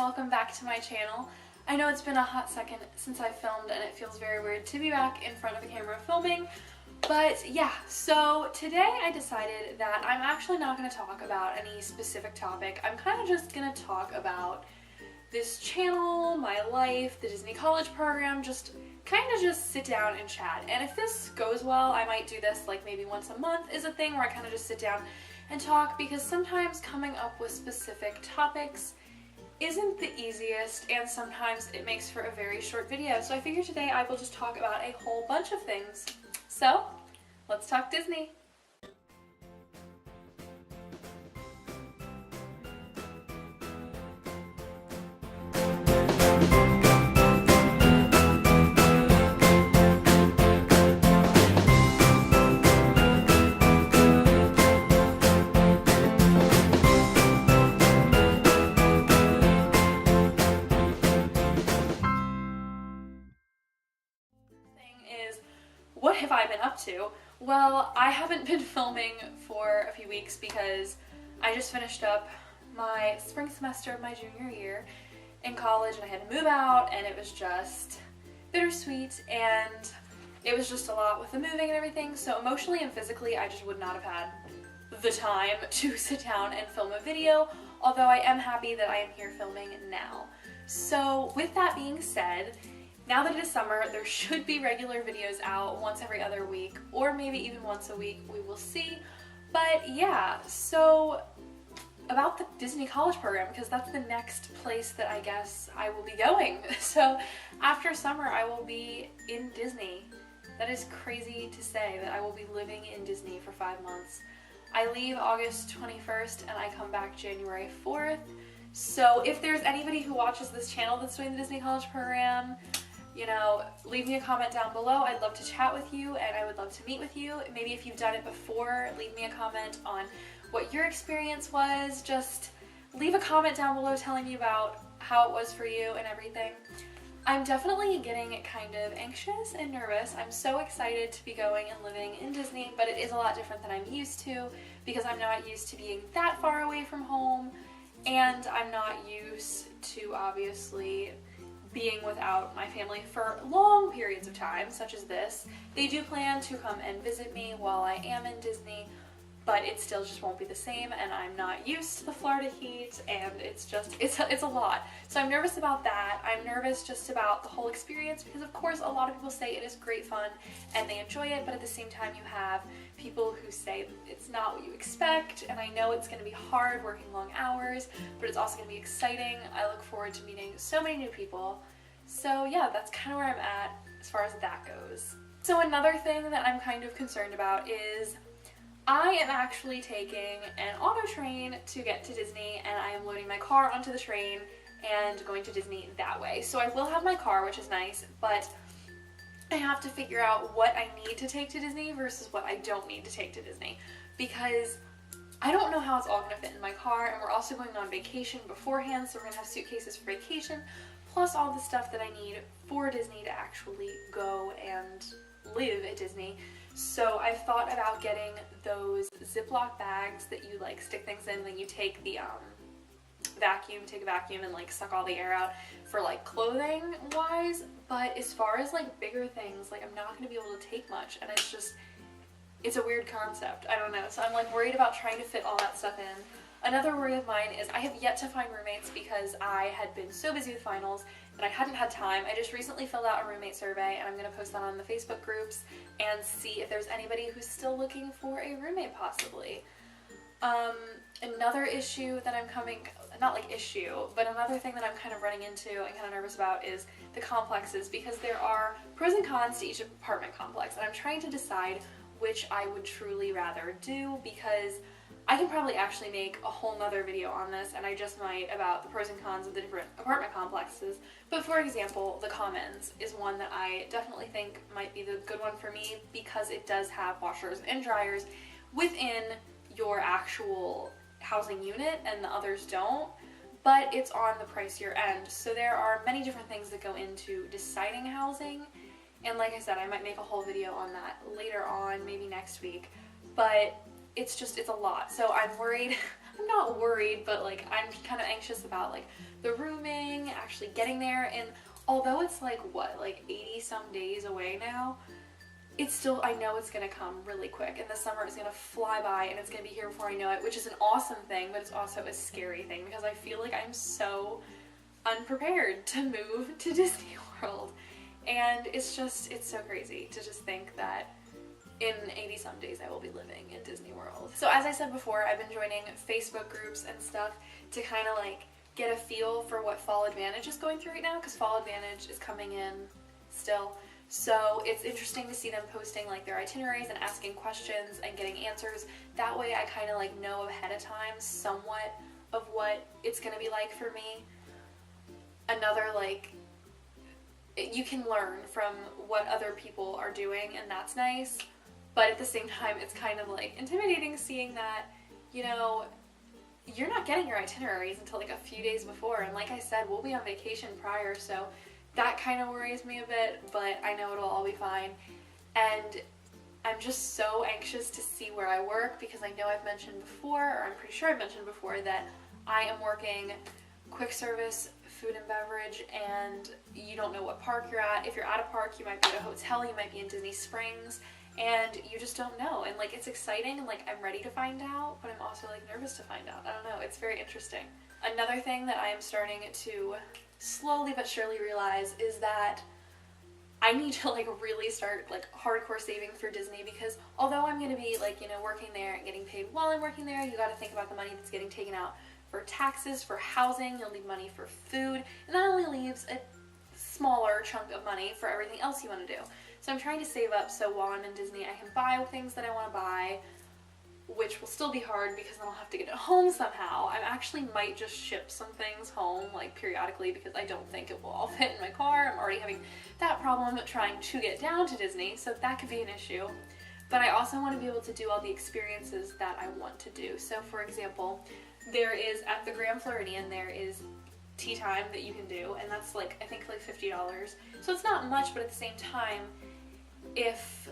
welcome back to my channel. I know it's been a hot second since I filmed and it feels very weird to be back in front of the camera filming, but yeah, so today I decided that I'm actually not going to talk about any specific topic. I'm kind of just going to talk about this channel, my life, the Disney College program, just kind of just sit down and chat. And if this goes well, I might do this like maybe once a month is a thing where I kind of just sit down and talk, because sometimes coming up with specific topics isn't the easiest and sometimes it makes for a very short video. So I figured today I will just talk about a whole bunch of things. So let's talk Disney. What have I been up to? Well, I haven't been filming for a few weeks because I just finished up my spring semester of my junior year in college and I had to move out, and it was just bittersweet and it was just a lot with the moving and everything. So emotionally and physically I just would not have had the time to sit down and film a video, although I am happy that I am here filming now. So with that being said, now that it is summer, there should be regular videos out once every other week, or maybe even once a week, we will see. But yeah, so about the Disney College program, because that's the next place that I guess I will be going. So after summer, I will be in Disney. That is crazy to say, that I will be living in Disney for 5 months. I leave August 21st and I come back January 4th. So if there's anybody who watches this channel that's doing the Disney College program, you know, leave me a comment down below. I'd love to chat with you and I would love to meet with you. Maybe if you've done it before, leave me a comment on what your experience was. Just leave a comment down below telling me about how it was for you and everything. I'm definitely getting kind of anxious and nervous. I'm so excited to be going and living in Disney, but it is a lot different than I'm used to because I'm not used to being that far away from home, and I'm not used to obviously being without my family for long periods of time, such as this. They do plan to come and visit me while I am in Disney, but it still just won't be the same, and I'm not used to the Florida heat, and it's a lot. So I'm nervous about that. I'm nervous just about the whole experience because of course a lot of people say it is great fun and they enjoy it, but at the same time you have people who say it's not what you expect, and I know it's going to be hard working long hours, but it's also going to be exciting. I look forward to meeting so many new people. So yeah, that's kind of where I'm at as far as that goes. So another thing that I'm kind of concerned about is I am actually taking an auto train to get to Disney, and I am loading my car onto the train and going to Disney that way. So I will have my car, which is nice, but I have to figure out what I need to take to Disney versus what I don't need to take to Disney, because I don't know how it's all going to fit in my car, and we're also going on vacation beforehand, so we're going to have suitcases for vacation, plus all the stuff that I need for Disney to actually go and live at Disney. So I've thought about getting those Ziploc bags that you like stick things in, then you take the take a vacuum and like suck all the air out for like clothing wise. But as far as like bigger things, like I'm not going to be able to take much, and it's a weird concept. I don't know. So I'm like worried about trying to fit all that stuff in. Another worry of mine is I have yet to find roommates because I had been so busy with finals that I hadn't had time. I just recently filled out a roommate survey, and I'm going to post that on the Facebook groups and see if there's anybody who's still looking for a roommate possibly. Another issue that another thing that I'm kind of running into and kind of nervous about is the complexes, because there are pros and cons to each apartment complex, and I'm trying to decide which I would truly rather do, because I can probably actually make a whole nother video on this, and I just might, about the pros and cons of the different apartment complexes. But for example, the Commons is one that I definitely think might be the good one for me, because it does have washers and dryers within your actual housing unit and the others don't, but it's on the pricier end. So there are many different things that go into deciding housing, and like I said, I might make a whole video on that later on, maybe next week, but it's a lot. So I'm worried I'm not worried, but like I'm kind of anxious about like the rooming, actually getting there. And although it's like what, like 80 some days away now, it's still, I know it's gonna come really quick, and the summer is gonna fly by and it's gonna be here before I know it, which is an awesome thing, but it's also a scary thing because I feel like I'm so unprepared to move to Disney World. And it's just, it's so crazy to just think that in 80 some days I will be living in Disney World. So as I said before, I've been joining Facebook groups and stuff to kind of like get a feel for what Fall Advantage is going through right now, because Fall Advantage is coming in still. So it's interesting to see them posting like their itineraries and asking questions and getting answers. That way I kind of like know ahead of time somewhat of what it's going to be like for me. Another like, you can learn from what other people are doing, and that's nice. But at the same time, it's kind of like intimidating seeing that, you know, you're not getting your itineraries until like a few days before. And like I said, we'll be on vacation prior, so that kind of worries me a bit, but I know it'll all be fine. And I'm just so anxious to see where I work, because I know I've mentioned before, or I'm pretty sure I've mentioned before, that I am working quick service food and beverage, and you don't know what park you're at. If you're at a park, you might be at a hotel, you might be in Disney Springs, and you just don't know. And like, it's exciting, and like I'm ready to find out, but I'm also like nervous to find out. I don't know, it's very interesting. Another thing that I am starting to slowly but surely realize is that I need to like really start like hardcore saving for Disney, because although I'm gonna be like, you know, working there and getting paid while I'm working there, you gotta think about the money that's getting taken out for taxes, for housing, you'll need money for food, and that only leaves a smaller chunk of money for everything else you want to do. So I'm trying to save up so while I'm in Disney I can buy things that I want to buy, which will still be hard because then I'll have to get it home somehow. I actually might just ship some things home like periodically, because I don't think it will all fit in my car. I'm already having that problem trying to get down to Disney, so that could be an issue. But I also want to be able to do all the experiences that I want to do. So for example, there is, at the Grand Floridian, there is tea time that you can do, and that's like, I think like $50. So it's not much, but at the same time, if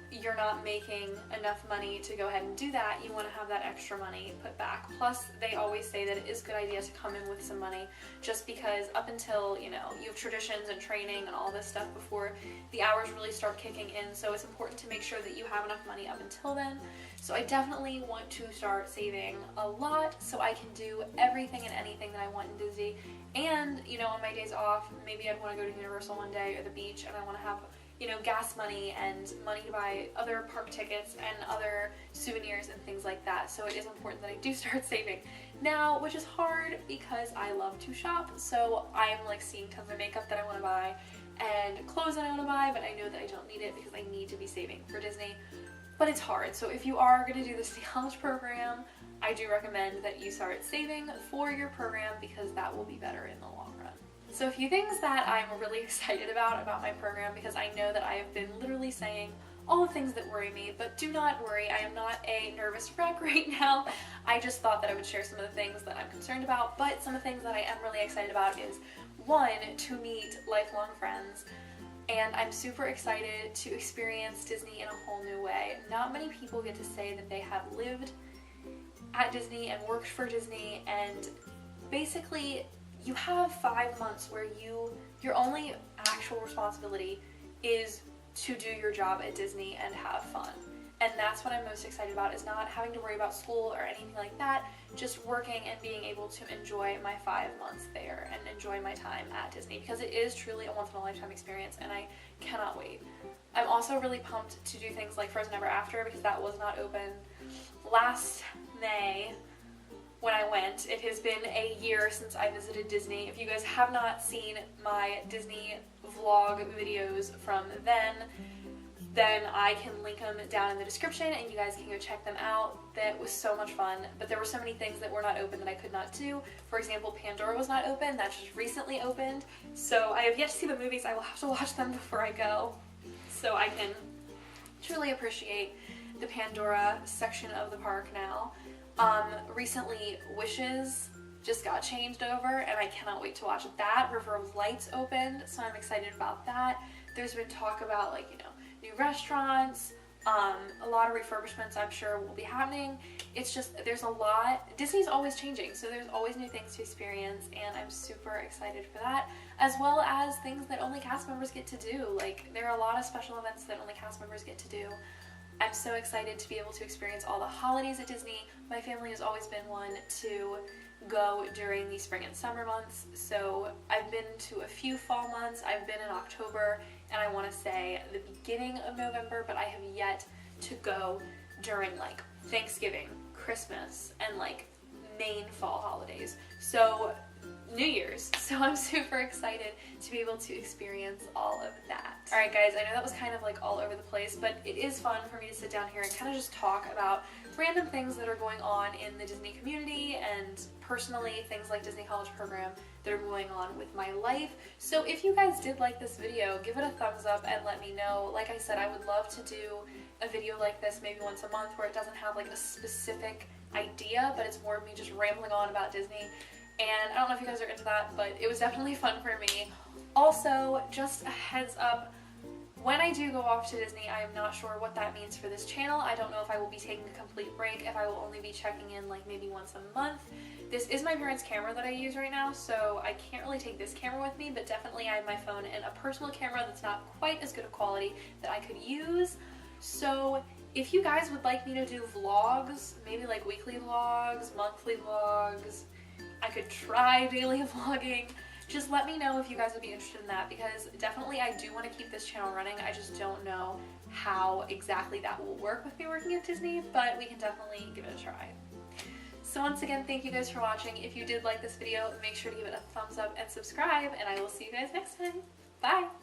you're not making enough money to go ahead and do that, you want to have that extra money put back. Plus, they always say that it is a good idea to come in with some money, just because up until, you know, you have traditions and training and all this stuff before the hours really start kicking in, so it's important to make sure that you have enough money up until then. So I definitely want to start saving a lot so I can do everything and anything that I want in Disney. And, you know, on my days off, maybe I'd want to go to Universal one day or the beach, and I want to have, you know, gas money and money to buy other park tickets and other souvenirs and things like that. So it is important that I do start saving now, which is hard because I love to shop. So I'm like seeing tons of makeup that I want to buy and clothes that I want to buy, but I know that I don't need it because I need to be saving for Disney. But it's hard. So if you are going to do the Disney College program, I do recommend that you start saving for your program, because that will be better in the long run. So a few things that I'm really excited about my program, because I know that I have been literally saying all the things that worry me, but do not worry, I am not a nervous wreck right now. I just thought that I would share some of the things that I'm concerned about, but some of the things that I am really excited about is, one, to meet lifelong friends. And I'm super excited to experience Disney in a whole new way. Not many people get to say that they have lived at Disney and worked for Disney, and basically you have 5 months where your only actual responsibility is to do your job at Disney and have fun. And that's what I'm most excited about, is not having to worry about school or anything like that, just working and being able to enjoy my 5 months there and enjoy my time at Disney, because it is truly a once-in-a-lifetime experience and I cannot wait. I'm also really pumped to do things like Frozen Ever After, because that was not open last May when I went. It has been a year since I visited Disney. If you guys have not seen my Disney vlog videos from then I can link them down in the description and you guys can go check them out. That was so much fun, but there were so many things that were not open that I could not do. For example, Pandora was not open. That just recently opened, so I have yet to see the movies. I will have to watch them before I go, so I can truly appreciate the Pandora section of the park now. Recently, Wishes just got changed over, and I cannot wait to watch that. River of Lights opened, so I'm excited about that. There's been talk about, like, you know, new restaurants, A lot of refurbishments I'm sure will be happening. It's just, there's a lot. Disney's always changing, so there's always new things to experience, and I'm super excited for that, as well as things that only cast members get to do. Like, there are a lot of special events that only cast members get to do. I'm so excited to be able to experience all the holidays at Disney. My family has always been one to go during the spring and summer months, so I've been to a few fall months. I've been in October, and I want to say the beginning of November, but I have yet to go during like Thanksgiving, Christmas, and like main fall holidays. So New Year's. So I'm super excited to be able to experience all of that. Alright guys, I know that was kind of like all over the place, but it is fun for me to sit down here and kind of just talk about random things that are going on in the Disney community, and personally things like Disney College Program that are going on with my life. So if you guys did like this video, give it a thumbs up and let me know. Like I said, I would love to do a video like this maybe once a month where it doesn't have like a specific idea, but it's more of me just rambling on about Disney. And I don't know if you guys are into that, but it was definitely fun for me. Also, just a heads up, when I do go off to Disney, I am not sure what that means for this channel. I don't know if I will be taking a complete break, if I will only be checking in like maybe once a month. This is my parents' camera that I use right now, so I can't really take this camera with me, but definitely I have my phone and a personal camera that's not quite as good of quality that I could use. So if you guys would like me to do vlogs, maybe like weekly vlogs, monthly vlogs, I could try daily vlogging. Just let me know if you guys would be interested in that, because definitely I do want to keep this channel running. I just don't know how exactly that will work with me working at Disney, but we can definitely give it a try. So once again, thank you guys for watching. If you did like this video, make sure to give it a thumbs up and subscribe, and I will see you guys next time. Bye!